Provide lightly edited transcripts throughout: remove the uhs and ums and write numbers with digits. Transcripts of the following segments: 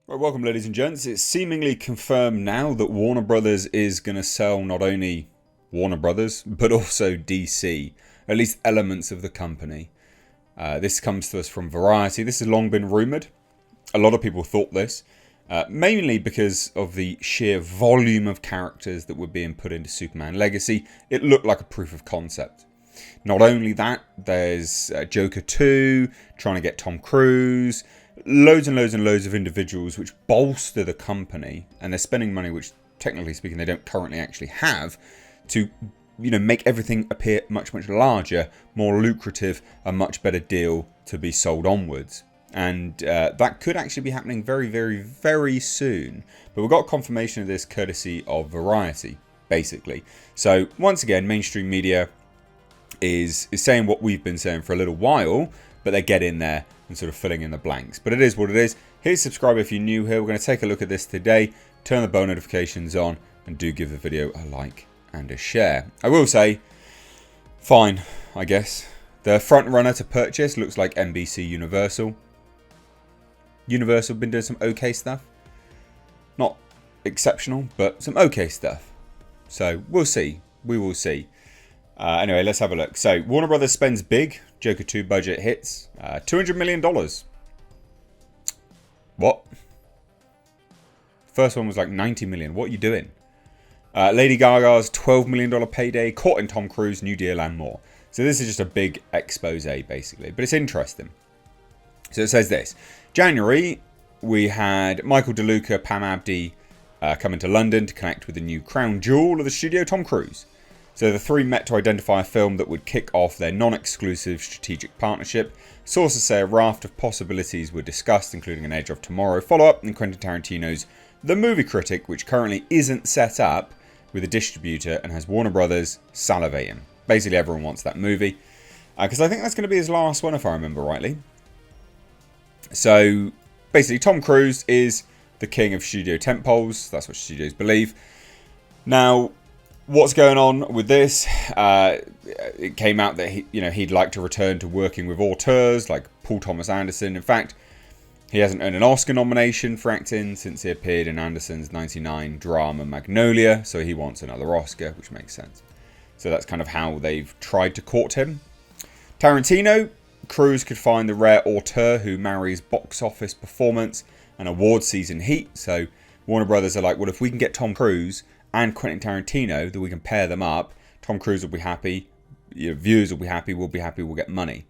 Right, welcome ladies and gents. It's seemingly confirmed now that Warner Brothers is going to sell not only Warner Brothers, but also DC. At least elements of the company. This comes to us from Variety. This has long been rumoured. A lot of people thought this. Mainly because of the sheer volume of characters that were being put into Superman Legacy. It looked like a proof of concept. Not only that, there's Joker 2, trying to get Tom Cruise, loads and loads and loads of individuals which bolster the company, and they're spending money which, technically speaking, they don't currently actually have, to make everything appear much, much larger, more lucrative, a much better deal to be sold onwards. And that could actually be happening very, very, very soon. But we've got confirmation of this courtesy of Variety, basically. So, once again, mainstream media is saying what we've been saying for a little while, but they get in there and sort of filling in the blanks. But it is what it is. Hit subscribe if you're new here. We're going to take a look at this today. Turn the bell notifications on and do give the video a like and a share. I will say, fine, I guess. The front runner to purchase looks like NBCUniversal. Universal been doing some okay stuff. Not exceptional, but some okay stuff. So we'll see. We will see. Anyway, let's have a look. So, Warner Brothers spends big. Joker 2 budget hits. $200 million. What? First one was like $90 million. What are you doing? Lady Gaga's $12 million payday. Caught in Tom Cruise, new deal and more. So this is just a big expose, basically. But it's interesting. So it says this. January, we had Michael DeLuca, Pam Abdi coming to London to connect with the new crown jewel of the studio, Tom Cruise. So the three met to identify a film that would kick off their non-exclusive strategic partnership. Sources say a raft of possibilities were discussed, including an Edge of Tomorrow follow-up and Quentin Tarantino's The Movie Critic, which currently isn't set up with a distributor and has Warner Brothers salivating. Basically, everyone wants that movie. Because I think that's going to be his last one, if I remember rightly. So, basically, Tom Cruise is the king of studio tentpoles. That's what studios believe. Now, what's going on with this? It came out that he'd like to return to working with auteurs like Paul Thomas Anderson. In fact, he hasn't earned an Oscar nomination for acting since he appeared in Anderson's '99 drama Magnolia, so he wants another Oscar, which makes sense. So that's kind of how they've tried to court him. Tarantino, Cruise could find the rare auteur who marries box office performance and award season heat. So Warner Brothers are like, well, if we can get Tom Cruise and Quentin Tarantino, that we can pair them up, Tom Cruise will be happy, viewers will be happy, we'll be happy, we'll get money.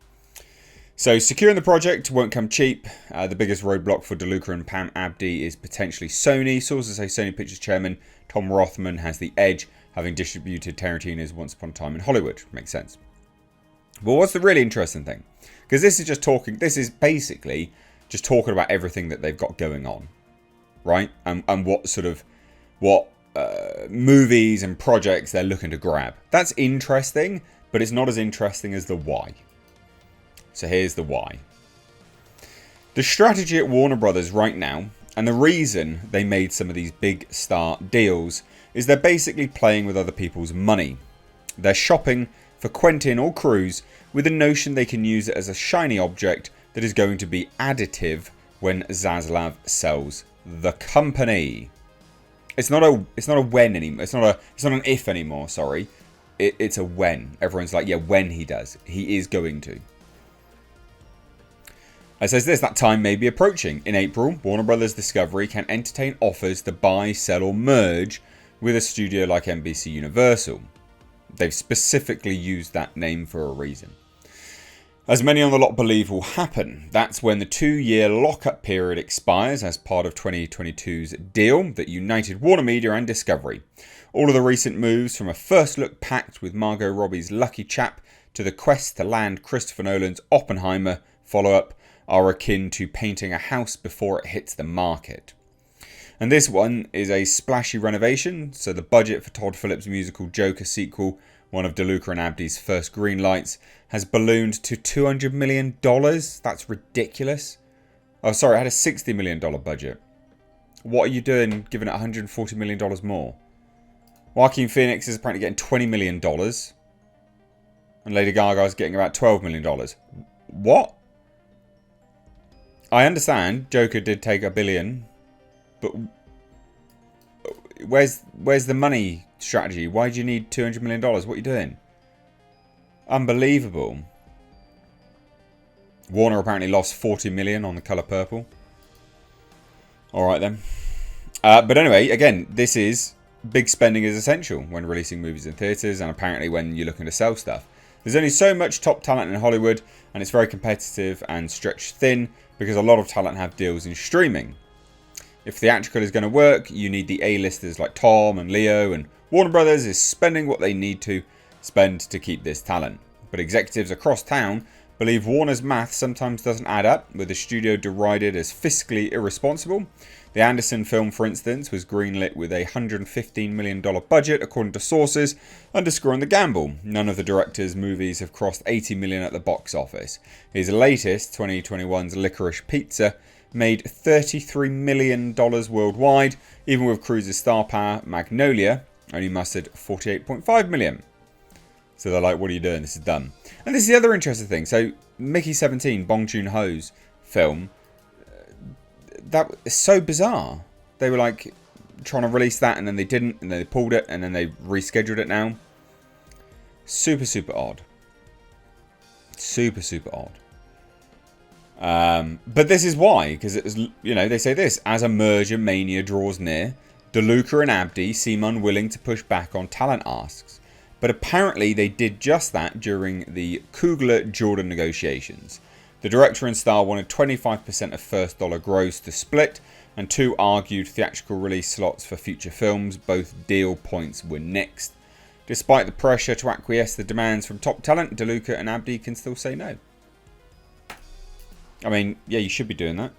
So securing the project won't come cheap. The biggest roadblock for DeLuca and Pam Abdi is potentially Sony. Sources say Sony Pictures chairman Tom Rothman has the edge, having distributed Tarantino's Once Upon a Time in Hollywood. Makes sense. But what's the really interesting thing? Because this is basically just talking about everything that they've got going on, right? And what movies and projects they're looking to grab. That's interesting, but it's not as interesting as the why. So here's the why. The strategy at Warner Brothers right now, and the reason they made some of these big star deals, is they're basically playing with other people's money. They're shopping for Quentin or Cruise with the notion they can use it as a shiny object that is going to be additive when Zaslav sells the company. It's not a when anymore. It's not an if anymore. Sorry, it's a when. Everyone's like, yeah, when he does, he is going to. It says this: that time may be approaching. In April, Warner Brothers Discovery can entertain offers to buy, sell, or merge with a studio like NBCUniversal. They've specifically used that name for a reason. As many on the lot believe will happen, that's when the 2-year lockup period expires as part of 2022's deal that united Warner Media and Discovery. All of the recent moves, from a first look pact with Margot Robbie's Lucky Chap to the quest to land Christopher Nolan's Oppenheimer follow-up, are akin to painting a house before it hits the market. And this one is a splashy renovation, so the budget for Todd Phillips' musical Joker sequel, one of DeLuca and Abdi's first green lights, has ballooned to $200 million. That's ridiculous. Oh, sorry, it had a $60 million budget. What are you doing giving it $140 million more? Joaquin Phoenix is apparently getting $20 million. And Lady Gaga is getting about $12 million. What? I understand Joker did take $1 billion But where's the money strategy? Why do you need $200 million? What are you doing? Unbelievable. Warner apparently lost $40 million on The Colour Purple. Alright then. But anyway, again, this is big spending is essential when releasing movies in theatres, and apparently when you're looking to sell stuff. There's only so much top talent in Hollywood, and it's very competitive and stretched thin because a lot of talent have deals in streaming. If theatrical is going to work, you need the A-listers like Tom and Leo, and Warner Brothers is spending what they need to spend to keep this talent. But executives across town believe Warner's math sometimes doesn't add up, with the studio derided as fiscally irresponsible. The Anderson film, for instance, was greenlit with a $115 million budget, according to sources, underscoring the gamble. None of the director's movies have crossed $80 million at the box office. His latest, 2021's Licorice Pizza, made $33 million worldwide. Even with Cruise's star power, Magnolia only mustered $48.5 million. So they're like, what are you doing? This is dumb. And this is the other interesting thing. So Mickey 17, Bong Joon-ho's film, that is so bizarre. They were like trying to release that and then they didn't, and then they pulled it and then they rescheduled it now. Super, super odd. Super, super odd. But this is why, because it was, they say this: as a merger mania draws near, DeLuca and Abdi seem unwilling to push back on talent asks. But apparently they did just that during the Coogler-Jordan negotiations. The director and star wanted 25% of first dollar gross to split, and two argued theatrical release slots for future films. Both deal points were nixed. Despite the pressure to acquiesce to the demands from top talent, DeLuca and Abdi can still say no. I mean, yeah, you should be doing that.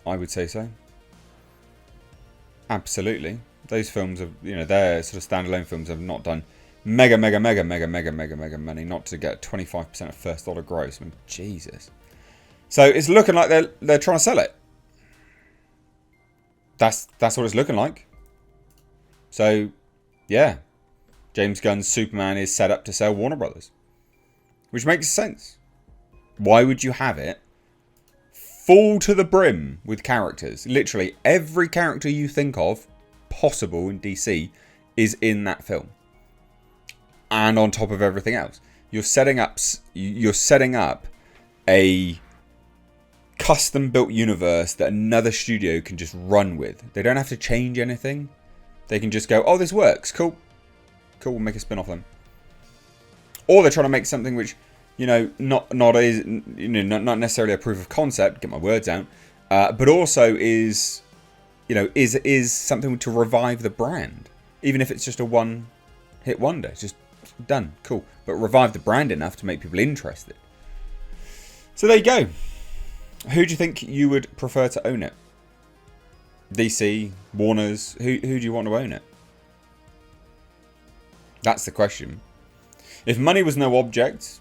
I would say so. Absolutely. Those films have, their sort of standalone films have not done mega money, not to get 25% of first dollar gross. I mean, Jesus. So it's looking like they're trying to sell it. That's what it's looking like. So, yeah. James Gunn's Superman is set up to sell Warner Brothers. Which makes sense. Why would you have it full to the brim with characters? Literally every character you think of possible in DC is in that film. And on top of everything else, you're setting up a custom built universe that another studio can just run with. They don't have to change anything. They can just go, oh, this works. Cool, we'll make a spin-off then. Or they're trying to make something which, not necessarily a proof of concept, get my words out, but also is something to revive the brand. Even if it's just a one-hit wonder. It's just done. Cool. But revive the brand enough to make people interested. So there you go. Who do you think you would prefer to own it? DC, Warner's, who do you want to own it? That's the question. If money was no object,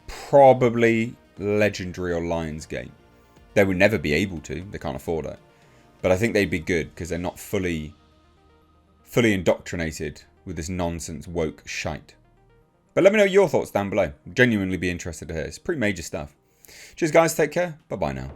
probably Legendary or Lionsgate. They would never be able to. They can't afford it. But I think they'd be good because they're not fully indoctrinated with this nonsense woke shite. But let me know your thoughts down below. Genuinely be interested to hear. It's pretty major stuff. Cheers guys, take care. Bye bye now.